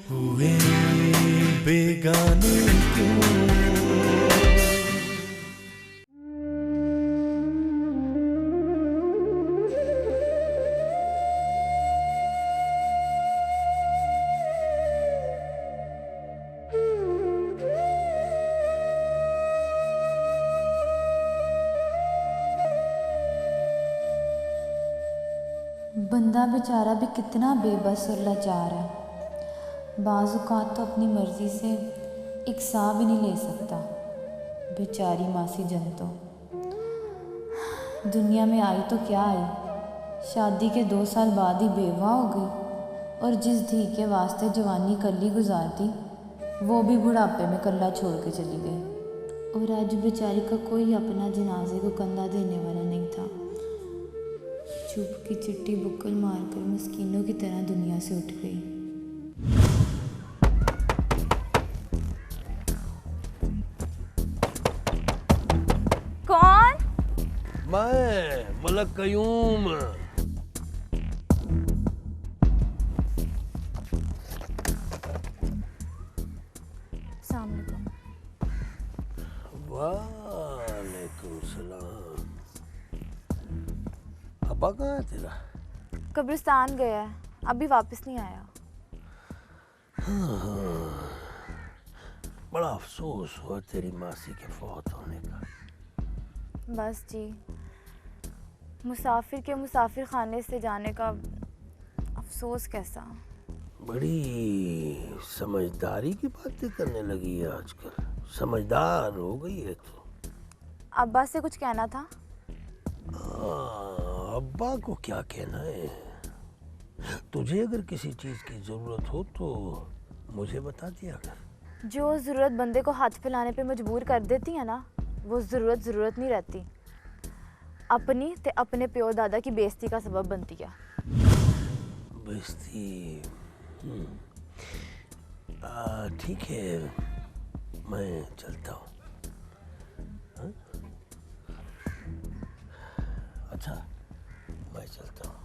हुए बेगाने क्यों। बंदा बेचारा भी कितना बेबस और लाचार है। बाज़ औक़ात तो अपनी मर्ज़ी से एक साह भी नहीं ले सकता। बेचारी मासी जन तो दुनिया में आई तो क्या आई, शादी के 2 साल बाद ही बेवा हो गई और जिस धी के वास्ते जवानी कल्ली गुजार दी वो भी बुढ़ापे में कल्ला छोड़ के चली गई। और आज बेचारी का कोई अपना जनाजे को कंधा देने वाला नहीं था। चुप की चिट्ठी बुक्कल मारकर मस्कीनों की तरह दुनिया से उठ गई। कौन? मैं मलक कयूम। अस्सलामुअलैकुम। वालेकुम सलाम। अब्बा कहाँ है तेरा? कब्रिस्तान गया है, अभी वापस नहीं आया। हाँ, बड़ा अफसोस हुआ तेरी मासी के फौत होने का। बस जी, मुसाफिर के मुसाफिर खाने से जाने का अफसोस कैसा। बड़ी समझदारी की बातें करने लगी है आजकल। समझदार हो गई है तू। अब्बा से कुछ कहना था? अब्बा को क्या कहना है। तुझे अगर किसी चीज की जरूरत हो तो मुझे बता दिया कर। जो ज़रूरत बंदे को हाथ फैलाने पे मजबूर कर देती है ना, वो ज़रूरत नहीं रहती। अपनी ते अपने प्यो दादा की बेइज्जती का सबब बनती है। बेइज्जती? ठीक है, मैं चलता हूँ। अच्छा, मैं चलता हूँ।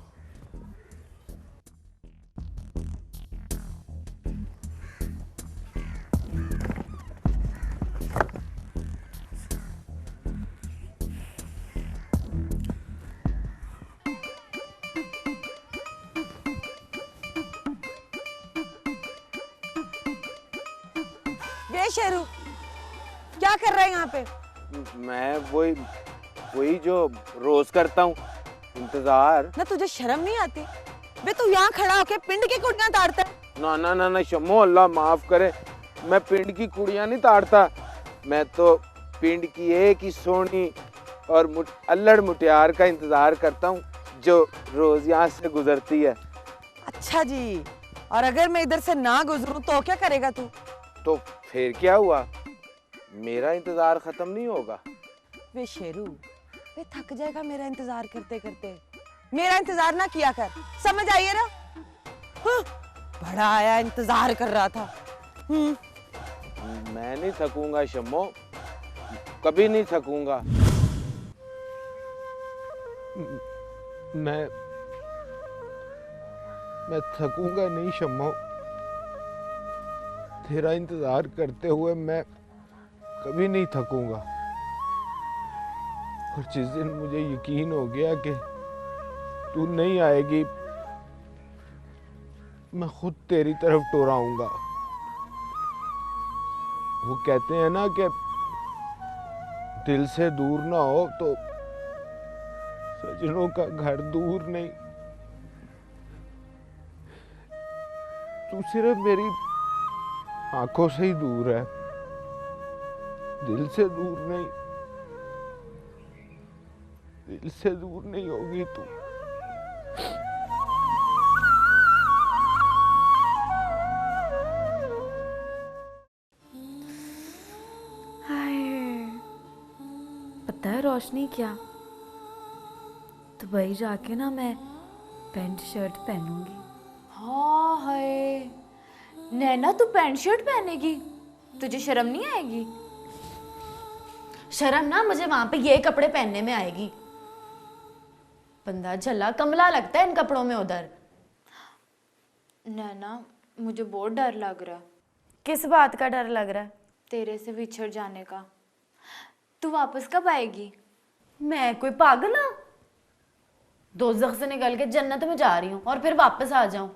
ये शेरू क्या कर रहे हैं यहाँ पे? मैं वही जो रोज करता हूँ, इंतजार। ना तुझे शर्म नहीं आती? बे तू यहाँ खड़ा होके पिंड की कुड़ियाँ ताड़ता है। ना ना ना ना शम्मो, अल्लाह माफ करे, मैं पिंड की कुड़ियाँ नहीं ताड़ता। मैं तो पिंड की एक ही सोनी और अल्लड़ मुटियार का इंतजार करता हूँ जो रोज यहाँ से गुजरती है। अच्छा जी, और अगर मैं इधर से ना गुजरूं तो क्या करेगा तू? तो फिर क्या हुआ, मेरा इंतजार खत्म नहीं होगा। वे शेरू, वे थक जाएगा मेरा इंतजार करते करते। मेरा इंतजार ना किया कर, समझ आइए ना? हाँ, बड़ा आया इंतजार कर रहा था। मैं नहीं थकूंगा शम्मो, कभी नहीं थकूंगा। मैं थकूंगा नहीं शम्मो। तेरा इंतजार करते हुए मैं कभी नहीं थकूंगा। और जिस दिन मुझे यकीन हो गया कि तू नहीं आएगी, मैं खुद तेरी तरफ टोराऊंगा। वो कहते हैं ना कि दिल से दूर ना हो तो सजनों का घर दूर नहीं। तू सिर्फ मेरी आंखों से ही दूर है, दिल से दूर नहीं। दिल से दूर नहीं होगी तू। पता है रोशनी क्या, तो भाई जाके ना मैं पैंट शर्ट पहनूंगी। हाँ हाय नैना, तू पैंट शर्ट पहनेगी? तुझे शर्म नहीं आएगी? शर्म ना मुझे वहां पे ये कपड़े पहनने में आएगी। बंदा झल्ला कमला लगता है इन कपड़ों में उधर। नैना, मुझे बहुत डर लग रहा है, किस बात का डर लग रहा है? तेरे से बिछड़ जाने का। तू वापस कब आएगी? मैं कोई पागल हूँ? दोज़ख से निकल के जन्नत में जा रही हूँ और फिर वापस आ जाऊं।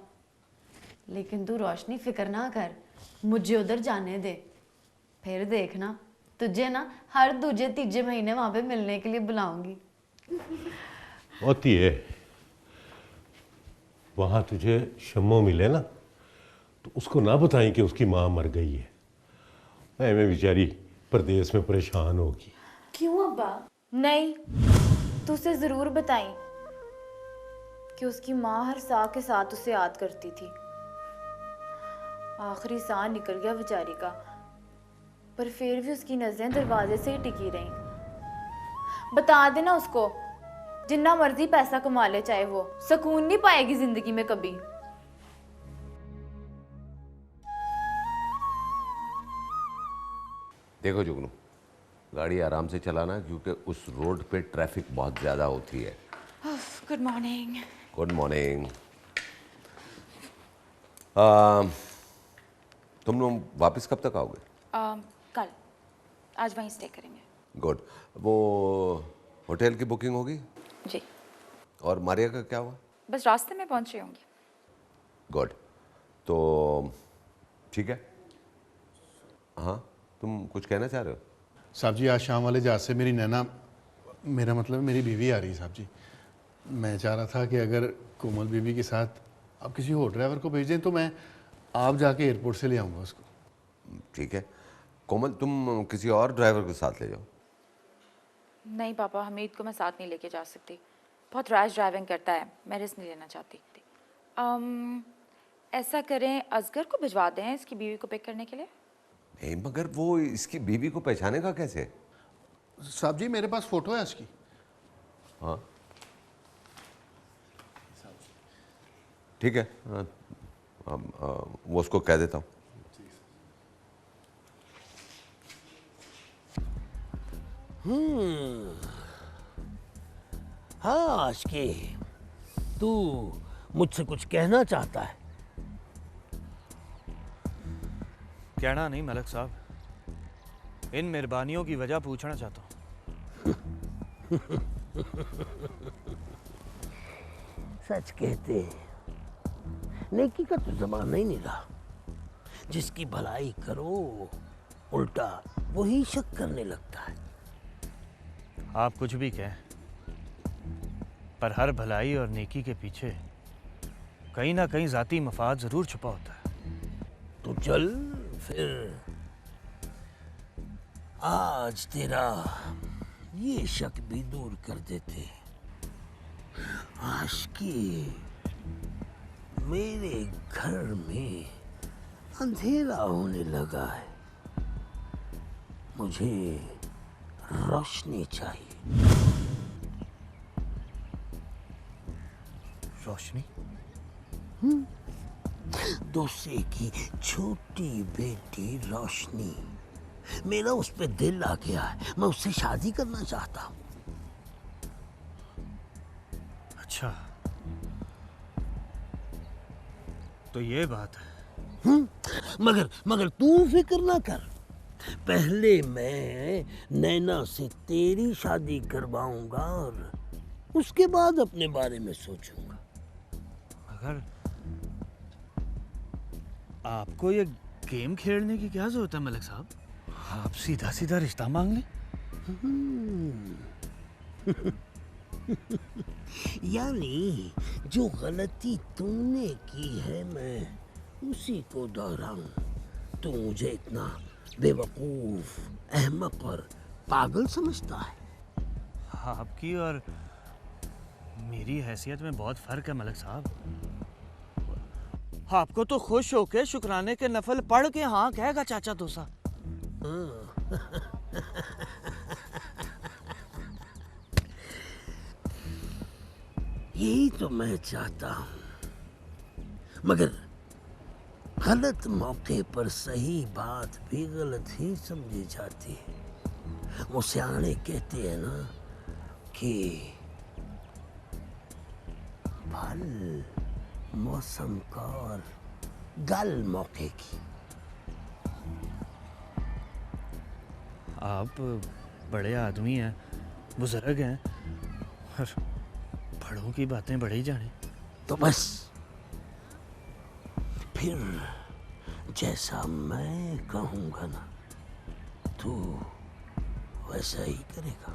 लेकिन तू रोशनी फिक्र ना कर, मुझे उधर जाने दे। फिर देखना, तुझे ना हर दूजे तीजे महीने वहां पे मिलने के लिए बुलाऊंगी। होती है, वहां तुझे शम्मो मिले ना तो उसको ना बताएं कि उसकी माँ मर गई है। मैं बेचारी परदेश में परेशान होगी। क्यों अब्बा? नहीं, तू उसे ज़रूर बताई कि उसकी माँ हर साह के साथ उसे याद करती थी। आखिरी साह निकल गया बेचारी का, पर फिर भी उसकी नज़रें दरवाजे से ही टिकी रहीं। बता देना उसको, जितना मर्जी पैसा कमा ले चाहे वो, सुकून नहीं पाएगी जिंदगी में कभी। देखो जुगनू, गाड़ी आराम से चलाना क्योंकि उस रोड पे ट्रैफिक बहुत ज़्यादा होती है। Good morning. Good morning. तुम लोग वापस कब तक आओगे? कल, आज वहीं स्टे करेंगे। गुड। वो होटल की बुकिंग होगी? जी। और मारिया का क्या हुआ? बस रास्ते में पहुंच रही होंगी। गुड। तो ठीक है। हाँ, तुम कुछ कहना चाह रहे हो? साहब जी, आज शाम वाले जहाज से मेरी नैना, मेरा मतलब मेरी बीवी आ रही है साहब जी। मैं चाह रहा था कि अगर कोमल बीवी के साथ आप किसी और ड्राइवर को भेज दें तो मैं आप जाके एयरपोर्ट से ले आऊँगा उसको। ठीक है। कोमल, तुम किसी और ड्राइवर के साथ ले जाओ। नहीं पापा, हमीद को मैं साथ नहीं लेके जा सकती, बहुत रैश ड्राइविंग करता है, मैं रिस्क नहीं लेना चाहती। ऐसा करें, असगर को भिजवा दें इसकी बीवी को पिक करने के लिए। नहीं, मगर वो इसकी बीवी को पहचानेगा कैसे? साहब जी, मेरे पास फोटो है उसकी। हाँ ठीक है। हाँ, वो उसको कह देता हूँ। हाँ आशिकी, तू मुझसे कुछ कहना चाहता है? कहना नहीं मलक साहब, इन मेहरबानियों की वजह पूछना चाहता हूँ। सच कहते हैं, नेकी का तो जमाना ही नहीं रहा। जिसकी भलाई करो, उल्टा वही शक करने लगता है। आप कुछ भी कहें, पर हर भलाई और नेकी के पीछे कहीं ना कहीं जाती मफाद जरूर छुपा होता है। तो चल फिर आज तेरा ये शक भी दूर कर देते। आशिकी, मेरे घर में अंधेरा होने लगा है, मुझे रोशनी चाहिए। रोशनी? दूसरे की छोटी बेटी रोशनी, मेरा उस पे दिल आ गया है, मैं उससे शादी करना चाहता हूँ। अच्छा, तो ये बात है। मगर तू फिक्र ना कर, पहले मैं नैना से तेरी शादी करवाऊंगा और उसके बाद अपने बारे में सोचूंगा। मगर आपको ये गेम खेलने की क्या जरूरत है मलिक साहब? आप सीधा सीधा रिश्ता मांग लें। यानी जो गलती तूने की है मैं उसी को दोहराऊं। तू मुझे इतना बेवकूफ, अहमक और पागल समझता है? आपकी और मेरी हैसियत में बहुत फर्क है मलिक साहब। आपको तो खुश होके शुक्राने के नफल पढ़ के हाँ कहेगा चाचा दोसा। यही तो मैं चाहता हूं, मगर गलत मौके पर सही बात भी गलत ही समझी जाती है। वो सियाने कहते हैं ना कि फल मौसम का और गल मौके की। आप बड़े आदमी हैं, बुजुर्ग हैं, और बड़ों की बातें बड़े ही जाने। तो बस फिर जैसा मैं कहूँगा ना, तू वैसा ही करेगा।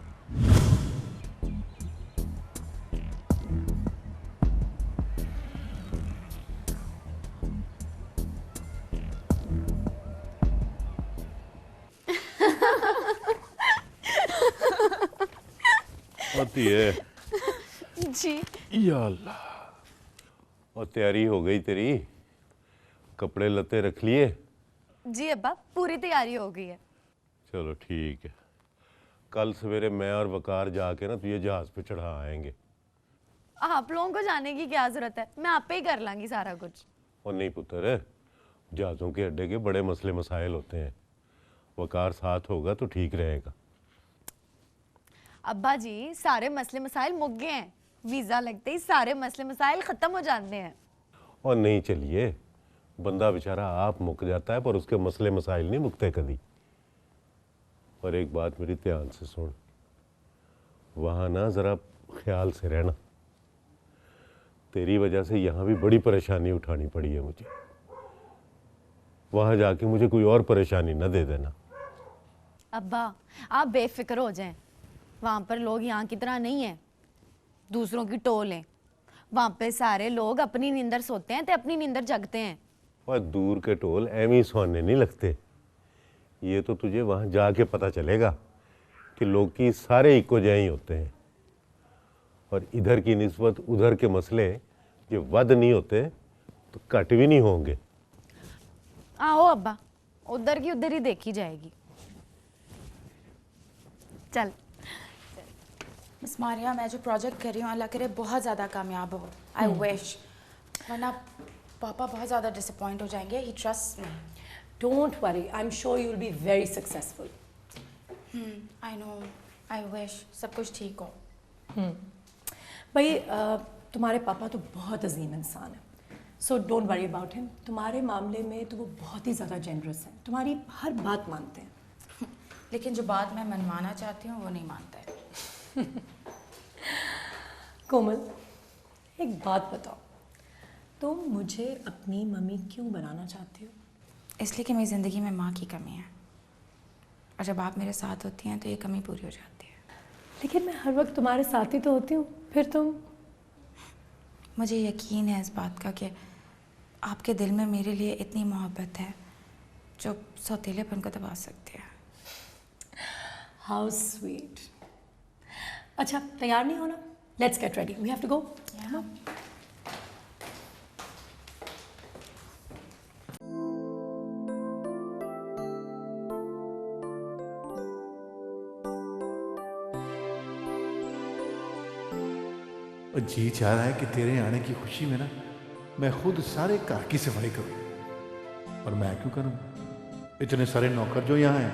होती है जी। या अल्लाह। और तैयारी हो गई तेरी? कपड़े लत्ते रख लिए? जी अब्बा, पूरी तैयारी हो गई है। चलो ठीक है, कल सवेरे मैं और वकार जाके ना तुझे जहाज पे चढ़ा आएंगे। आप लोगों को जाने की क्या जरूरत है, मैं आप पे ही कर लांगी सारा कुछ। और नहीं पुत्र, जहाज़ों के अड्डे के बड़े मसले मसाइल होते हैं, वकार साथ होगा तो ठीक रहेगा। अब्बा जी, सारे मसले मसाइल मुक गए हैं, वीजा लगते ही सारे मसले मसाइल खत्म हो जाते हैं। और नहीं चलिए, बंदा बेचारा आप मुक जाता है पर उसके मसले मसाइल नहीं मुकते कभी। और एक बात मेरी ध्यान से सुन, वहाँ ना ज़रा ख्याल से रहना। तेरी वजह से यहाँ भी बड़ी परेशानी उठानी पड़ी है मुझे। वहाँ जाके मुझे कोई और परेशानी न दे देना। अब्बा आप बेफिक्र हो जाएं, वहाँ पर लोग यहाँ की तरह नहीं है, दूसरों की टोल है। वहाँ पे सारे लोग अपनी नींदर सोते हैं तो अपनी नींदर जगते हैं। और दूर के टोल एवं ही सोने नहीं लगते। ये तो तुझे वहाँ जाके पता चलेगा कि लोग की सारे इको जैसे ही होते हैं, और इधर की निस्बत उधर के मसले जो वध नहीं होते तो घट भी नहीं होंगे। आओ अब्बा, उधर की उधर ही देखी जाएगी। चल। मिस मारिया, मैं जो प्रोजेक्ट कर रही हूँ अल्लाह करे बहुत ज़्यादा कामयाब हो। आई विश, वरना पापा बहुत ज़्यादा डिसअपॉइंट हो जाएंगे। ही trust me. Don't worry, I'm sure you'll be very successful. I know, I wish सब कुछ ठीक हो। भाई तुम्हारे पापा तो बहुत अजीम इंसान है, so don't worry about him. तुम्हारे मामले में तो वो बहुत ही ज़्यादा जेनरस हैं, तुम्हारी हर बात मानते हैं। लेकिन जो बात मैं मनवाना चाहती हूँ वो नहीं मानता है। कोमल, एक बात बताओ, तुम मुझे अपनी मम्मी क्यों बनाना चाहती हो? इसलिए कि मेरी ज़िंदगी में माँ की कमी है, और जब आप मेरे साथ होती हैं तो ये कमी पूरी हो जाती है। लेकिन मैं हर वक्त तुम्हारे साथ ही तो होती हूँ, फिर तुम। मुझे यकीन है इस बात का कि आपके दिल में मेरे लिए इतनी मोहब्बत है जो सौतेलेपन को दबा सकती है। How sweet. अच्छा, तैयार नहीं होना? Let's get ready, we have to go. और जी चाह रहा है कि तेरे आने की खुशी में ना मैं खुद सारे घर की सफाई करूं। और मैं क्यों करूं? इतने सारे नौकर जो यहाँ हैं,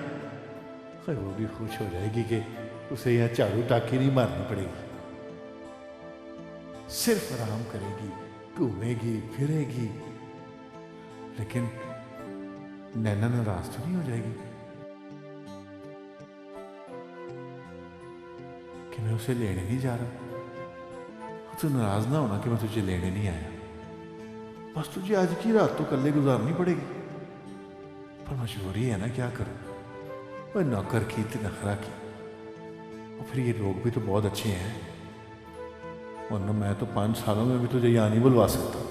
खैर वो भी खुश हो जाएगी कि उसे यहाँ झाड़ू टाकी नहीं मारनी पड़ेगी। सिर्फ आराम करेगी, घूमेगी फिरेगी, लेकिन नैना नाराज तो नहीं हो जाएगी कि मैं उसे लेने नहीं जा रहा। तो नाराज ना होना कि मैं तुझे लेने नहीं आया। बस तुझे आज की रात तो कल्ले गुजारनी पड़ेगी, पर मजबूरी है ना, क्या करूं। वह नौकर की नखरा की, और फिर ये लोग भी तो बहुत अच्छे हैं, वरना मैं तो 5 सालों में भी तुझे यहाँ नहीं बुलवा सकता।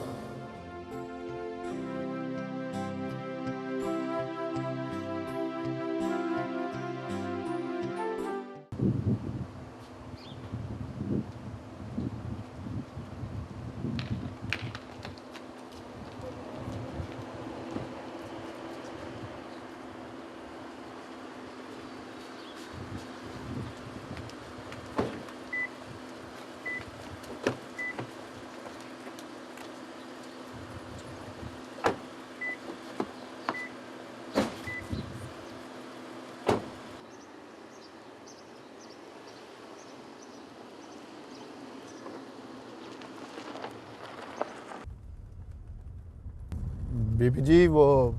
बीबी जी वो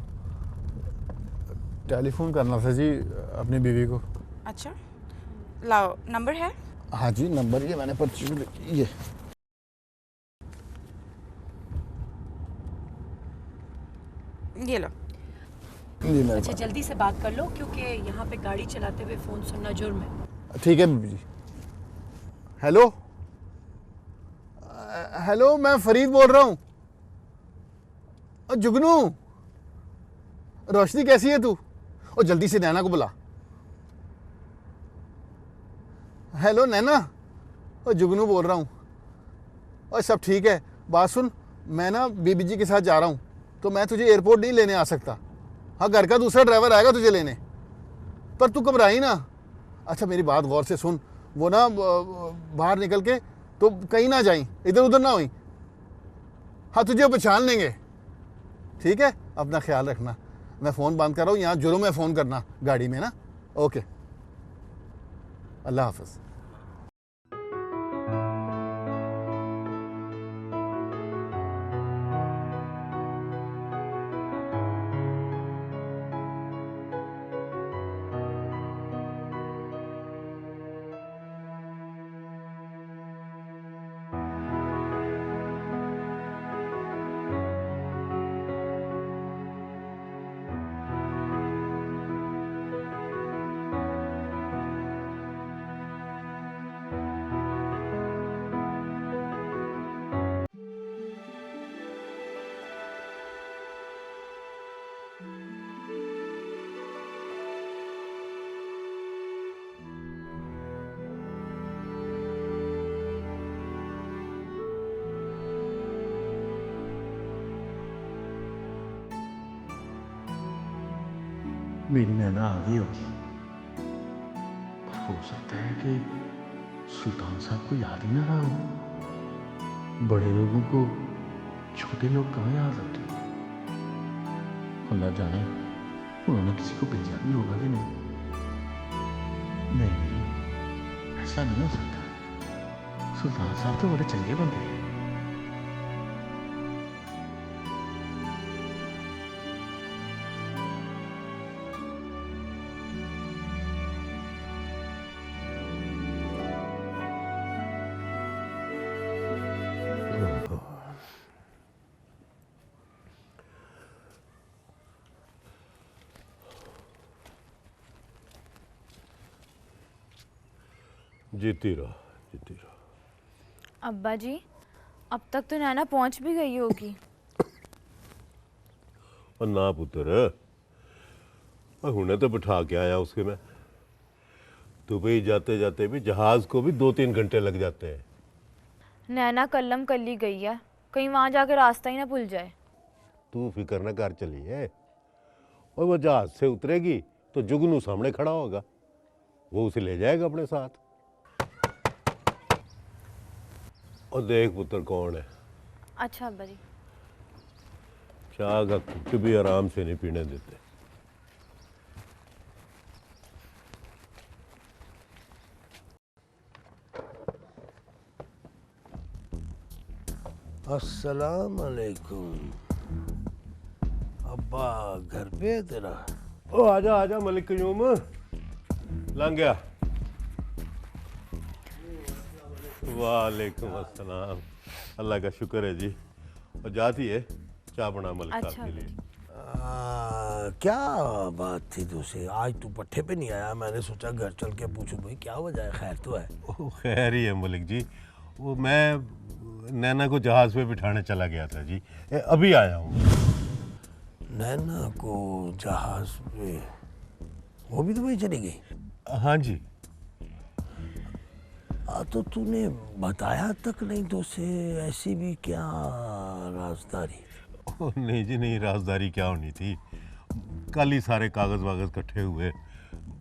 टेलीफोन करना था जी अपनी बीवी को। अच्छा, लाओ, नंबर है? हाँ जी, नंबर ये मैंने पर्ची में ये लो। जी मेरे अच्छा जल्दी से बात कर लो क्योंकि यहाँ पे गाड़ी चलाते हुए फ़ोन सुनना जुर्म है। ठीक है बीबी जी। हेलो हेलो, मैं फरीद बोल रहा हूँ। जुगनू, रोशनी कैसी है तू? और जल्दी से नैना को बुला। हेलो नैना, और जुगनू बोल रहा हूँ। और सब ठीक है। बात सुन, मैं ना बीबी जी के साथ जा रहा हूँ, तो मैं तुझे एयरपोर्ट नहीं लेने आ सकता। हाँ, घर का दूसरा ड्राइवर आएगा तुझे लेने, पर तू घबराई ना। अच्छा मेरी बात गौर से सुन, वो ना बाहर निकल के तो कहीं ना जाई, इधर उधर ना हुई। हाँ, तुझे पहचान लेंगे। ठीक है, अपना ख्याल रखना। मैं फ़ोन बंद कर रहा हूँ, यहाँ जुर्म में फ़ोन करना गाड़ी में ना। ओके, अल्लाह हाफ़िज़। मेरी नैना आ गई होगी। हो सकता है कि सुल्तान साहब को याद ही ना रहा हो। बड़े लोगों को छोटे लोग कहाँ याद होते? अल्लाह जाने उन्होंने किसी को भेजा भी होगा कि नहीं। नहीं, ऐसा नहीं हो सकता। सुल्तान साहब तो बड़े चंगे बंदे हैं। जीती रहो, जीती रहो। अब्बा जी, अब तक तो नैना पहुंच भी गई होगी। और ना पुत्र, हुने तो बिठा के आया उसके मैं। दुबई जाते जाते भी जहाज को भी 2-3 घंटे लग जाते हैं। नैना कल्लम कल्ली गई है, कहीं वहां जाकर रास्ता ही ना भूल जाए। तू फिक्र न कर, चली है। और वो जहाज से उतरेगी तो जुगनू सामने खड़ा होगा, वो उसे ले जाएगा अपने साथ। और देख पुत्र कौन है। अच्छा अब्बा जी। चाह का घुट भी आराम से नहीं पीने देते। अस्सलाम वालेकुम। अब्बा घर पे है तेरा? ओ आजा आजा मलिक कयूम, लंघ गया। वालेकुम अस्सलाम। अल्लाह का शुक्र है जी। और जाती है चाय बना मलिक साहब के लिए। क्या बात थी तुझसे? आज तू पट्टे पे नहीं आया, मैंने सोचा घर चल के पूछूं भाई क्या वजह है। खैर तो है? खैर ही है मलिक जी। वो मैं नैना को जहाज पे बिठाने चला गया था जी, अभी आया हूँ। नैना को जहाज पे? वो भी दुबई चली गई? हाँ जी। तो तूने बताया तक नहीं तो उसे? ऐसी भी क्या राजदारी? नहीं जी नहीं, राजदारी क्या होनी थी। कल ही सारे कागज़ वागज़ इकट्ठे हुए,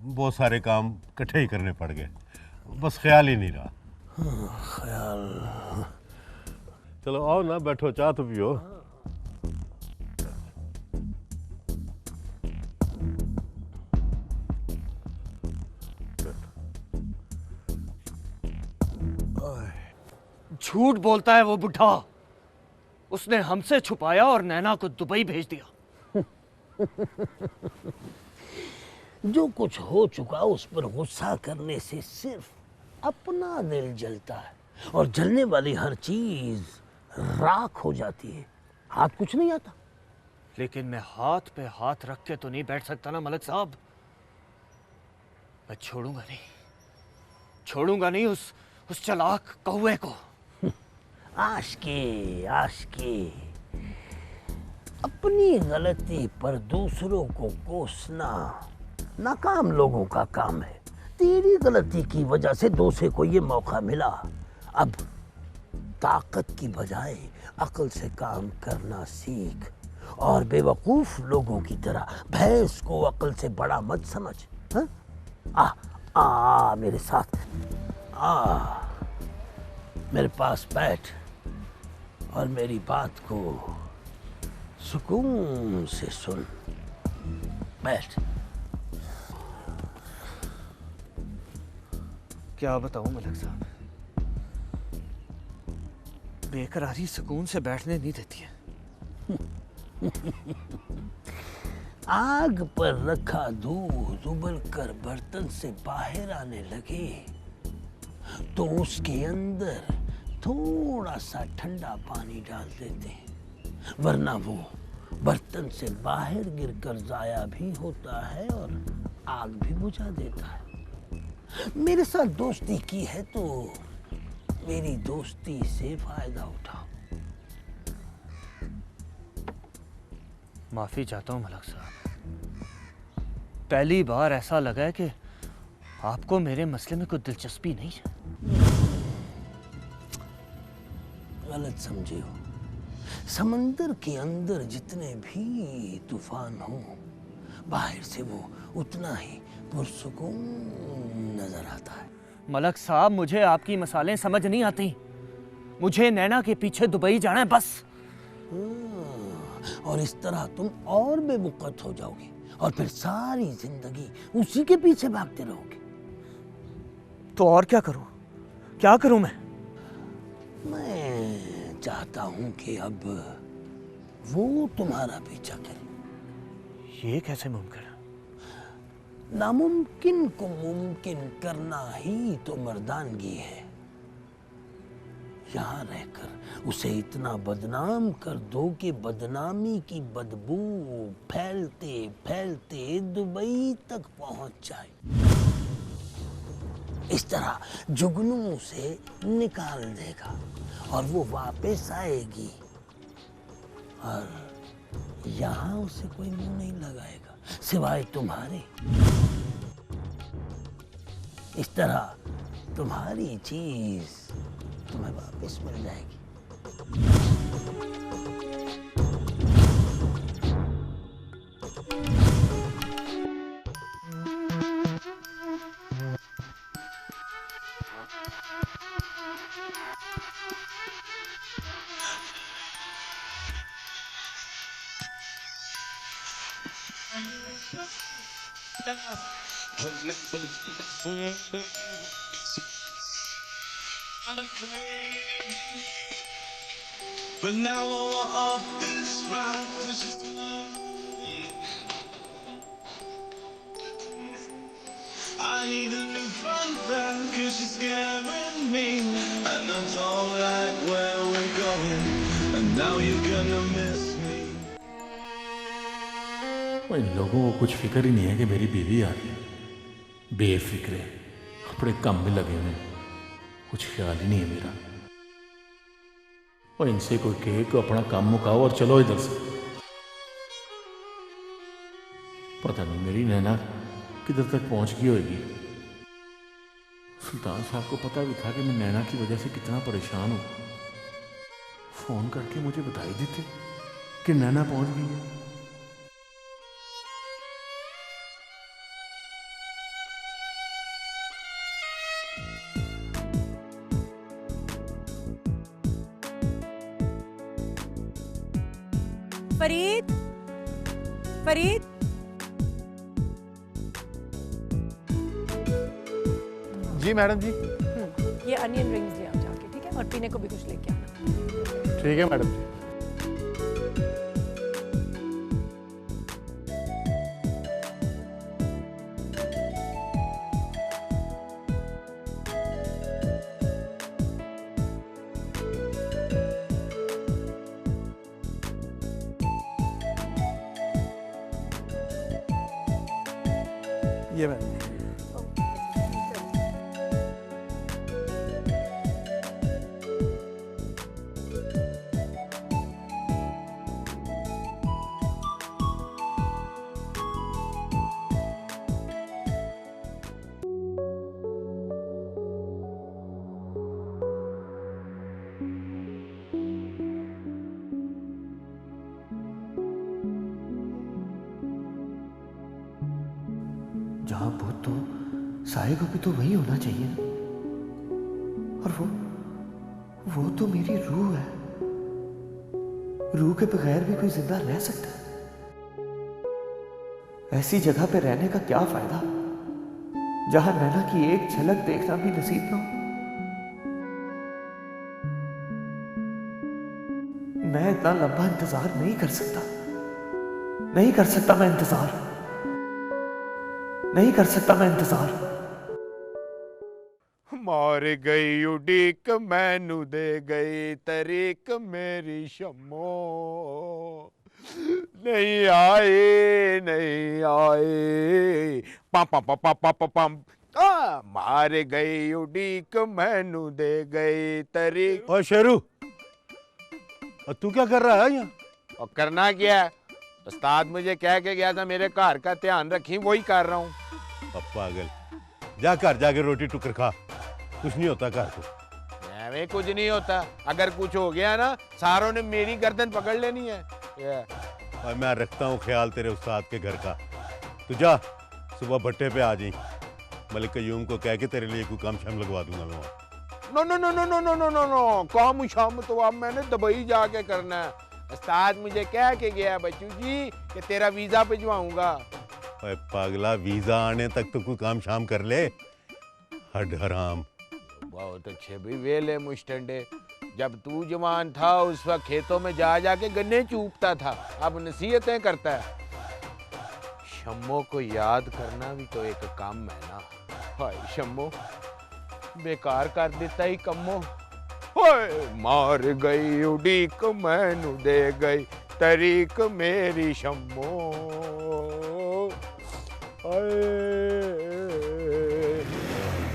बहुत सारे काम इकट्ठे ही करने पड़ गए, बस ख्याल ही नहीं रहा। ख्याल? चलो आओ ना, बैठो, चाय तो पियो। झूठ बोलता है वो बुढ़ा। उसने हमसे छुपाया और नैना को दुबई भेज दिया। जो कुछ हो चुका उस पर गुस्सा करने से सिर्फ अपना दिल जलता है, और जलने वाली हर चीज राख हो जाती है। हाथ कुछ नहीं आता। लेकिन मैं हाथ पे हाथ रख के तो नहीं बैठ सकता ना मलक साहब। मैं छोड़ूंगा नहीं उस चालाक कौवे को। आशिकी अपनी गलती पर दूसरों को कोसना नाकाम लोगों का काम है। तेरी गलती की वजह से दूसरे को ये मौका मिला। अब ताकत की बजाय अक्ल से काम करना सीख, और बेवकूफ लोगों की तरह भैंस को अक्ल से बड़ा मत समझ। हा? आ मेरे साथ मेरे पास बैठ और मेरी बात को सुकून से सुन। बैठ। क्या बताऊं मलक साहब, बेकरारी सुकून से बैठने नहीं देती है। आग पर रखा दूध उबल कर बर्तन से बाहर आने लगे तो उसके अंदर थोड़ा सा ठंडा पानी डाल देते हैं, वरना वो बर्तन से बाहर गिरकर जाया भी होता है और आग भी बुझा देता है। मेरे साथ दोस्ती की है तो मेरी दोस्ती से फायदा उठाओ। माफी चाहता हूं मलक साहब, पहली बार ऐसा लगा है कि आपको मेरे मसले में कोई दिलचस्पी नहीं है। गलत समझे हो। समंदर के अंदर जितने भी तूफान हो, बाहर से वो उतना ही पुरसुकून नजर आता है। मलक साहब, मुझे आपकी मसालें समझ नहीं आती। मुझे नैना के पीछे दुबई जाना है बस। और इस तरह तुम और बेमुकत हो जाओगे और फिर सारी जिंदगी उसी के पीछे भागते रहोगे। तो और क्या करूं? क्या करूं मैं चाहता हूं कि अब वो तुम्हारा पीछा करे। ये कैसे मुमकिन है? नामुमकिन को मुमकिन करना ही तो मर्दानगी है। यहाँ रहकर उसे इतना बदनाम कर दो कि बदनामी की बदबू फैलते फैलते दुबई तक पहुंच जाए। इस तरह जुगनू से निकाल देगा और वो वापस आएगी और यहाँ उसे कोई मुंह नहीं लगाएगा सिवाय तुम्हारे। इस तरह तुम्हारी चीज तुम्हें वापस मिल जाएगी। But now I want off this ride, 'cause I need a new fun fair, 'cause you're scaring me, and I don't like where we're going, and now you're gonna miss me. इन लोगों को कुछ फिक्र ही नहीं है कि मेरी बीवी आ रही है। बेफिक्र है, अपने काम में लगे हुए, कुछ ख्याल ही नहीं है मेरा। और इनसे कोई कहे कि अपना काम मुकाओ और चलो इधर से। पता नहीं मेरी नैना किधर तक पहुंच गई होगी। सुल्तान साहब को पता भी था कि मैं नैना की वजह से कितना परेशान हूं। फोन करके मुझे बता ही देते कि नैना पहुंच गई है। फरीद, फरीद, जी मैडम जी। ये अनियन रिंग्स ले आओ जाके, ठीक है? और पीने को भी कुछ लेके आना। ठीक है मैडम जी। ये मैं जहां भूत तो साए को भी तो वही होना चाहिए ना। और वो तो मेरी रूह है। रूह के बगैर भी कोई जिंदा रह सकता है? ऐसी जगह पे रहने का क्या फायदा जहां नैना की एक झलक देखना भी नसीब ना हो। मैं इतना लंबा इंतजार नहीं कर सकता। नहीं कर सकता मैं इंतजार। नहीं कर सकता मैं इंतजार। मार गई उड़ीक मैनू दे गई तरीक मेरी शम्मो नहीं आए नहीं आए पम पम पम पम पम पम मार गई उड़ीक मैनू दे गई तरीक। और शेरू तू क्या कर रहा है यहाँ? और करना क्या है, उस्ताद मुझे कह के गया था मेरे घर का ध्यान रखी, वही कर रहा हूँ। पागल, जा घर जाके रोटी टुकर खा, कुछ नहीं होता घर को। हमें कुछ नहीं होता, अगर कुछ हो गया ना सारों ने मेरी गर्दन पकड़ लेनी है। और मैं रखता हूँ ख्याल तेरे उस्ताद के घर का। तू जा सुबह भट्टे पे आ जाई, मलिक कयूम को कह के तेरे लिए कोई काम शाम लगवा दूंगा मैं वहाँ। No no no no no no no no no काम शाम तो अब मैंने दुबई जाके करना है। उस्ताद मुझे कह के गया बच्चू जी कि तेरा वीजा भिजवाऊंगा। अरे पागला, वीजा आने तक तो कोई काम शाम कर ले। हड हराम। बहुत अच्छे भी वेले मुस्टंडे, जब तू जवान था उस वक्त खेतों में जा जाके गन्ने चूपता था, अब नसीहतें करता है। शम्मो को याद करना भी तो एक काम है ना। हाय शम्मो बेकार कर देता ही कम्मो। हाय मार गई उड़ीक मैनू दे गई तरीक मेरी शम्मो।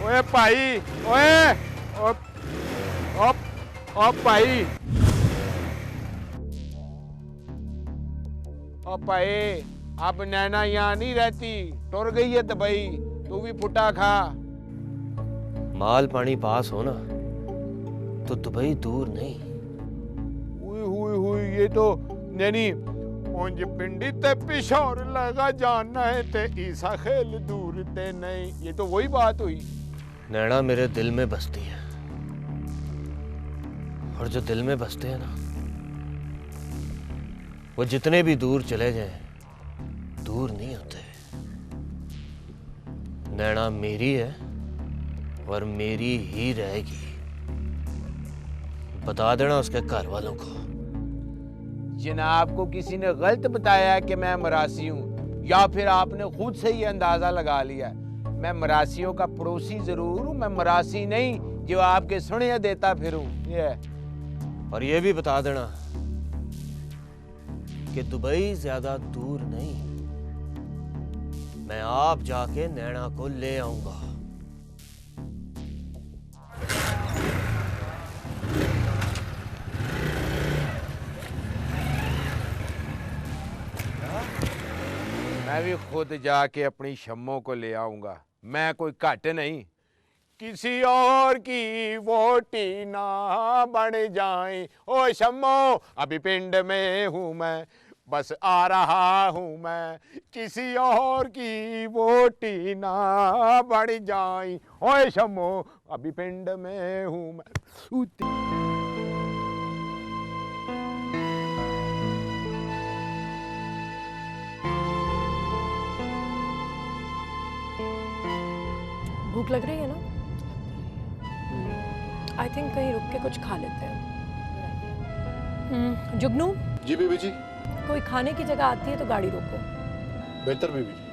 ओए भाई, ओए ओ भाई, ओ भाई अब नैना यहाँ नहीं रहती, टुर गई है दुबई, तू भी फुटा खा। माल पानी पास हो ना तो दुबई दूर नहीं। हुई हुई हुई, ये तो यानी मुंज पिंडी ते पिशोर लगा जाना है ते ईसा खेल दूर ते नहीं, ये तो वही बात हुई। नैना मेरे दिल में बसती है, और जो दिल में बसते हैं ना वो जितने भी दूर चले जाएं दूर नहीं होते। नैना मेरी है और मेरी ही रहेगी। बता देना उसके घर वालों को। जनाब को किसी ने गलत बताया कि मैं मरासी हूँ, या फिर आपने खुद से ही अंदाजा लगा लिया। मैं मरासियों का पड़ोसी जरूर हूँ, मैं मरासी नहीं जो आपके सुने देता फिरूं। और ये भी बता देना कि दुबई ज्यादा दूर नहीं, मैं आप जाके नैना को ले आऊंगा। मैं भी खुद जाके अपनी शम्मों को ले आऊंगा, मैं कोई घट नहीं। किसी और की वोटी ना बन जाए ओ शम्मो, अभी पिंड में हूँ मैं, बस आ रहा हूँ मैं। किसी और की वोटी ना बन जाए ओ शम्मो, अभी पिंड में हूँ मैं। भूख लग रही है ना? आई थिंक कहीं रुक के कुछ खा लेते हैं। जुगनू जी बीबी जी। कोई खाने की जगह आती है तो गाड़ी रोको। बेहतर बीबी जी।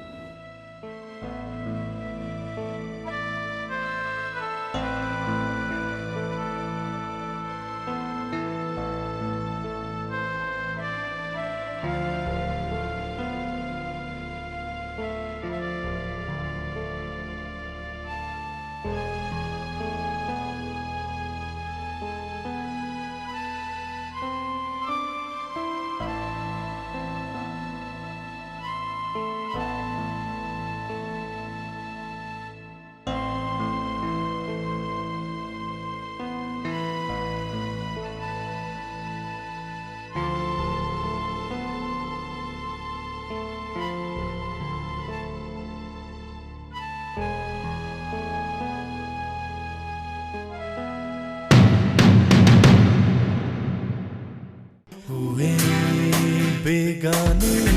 गाने